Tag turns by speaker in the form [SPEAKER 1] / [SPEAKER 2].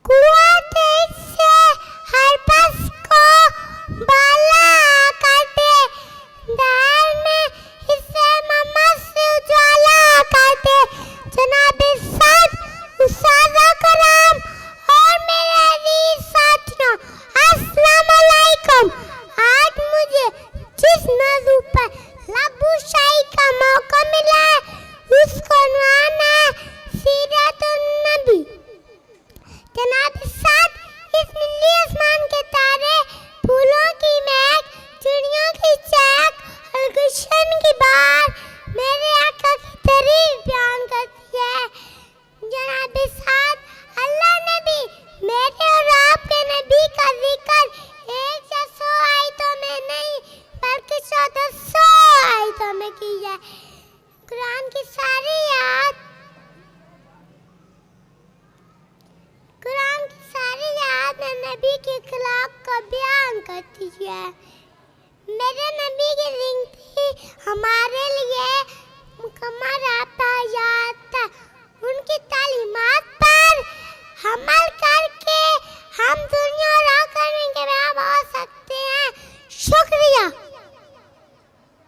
[SPEAKER 1] कुआं तेज से हर पस को बाला करते, दाल में हिस्से मम्मा से उजाला करते। जनाबे सद उसादा कराम और मेरे अजीज साथियों, अस्सलाम वालेकुम। आज मुझे जिस मौजू पर लबुशाही का मौका मिला है उसका नाम है सीरतुन नबी। जनाबे सद इस नीले आसमान के तारे, फूलों की महक, चिड़ियों की चहक और गुलशन की बहार मेरे आका की तारीफ बयान करती है। जनाबे सद अल्लाह ने भी मेरे और आपके नबी का जिक्र एक या 100 आयतों में नहीं बल्कि 1400 आयतों में किया है। कुरान की सारी याद में नबी के अखलाक को बयान करती है। मेरे नबी की जिंदगी हमारे लिए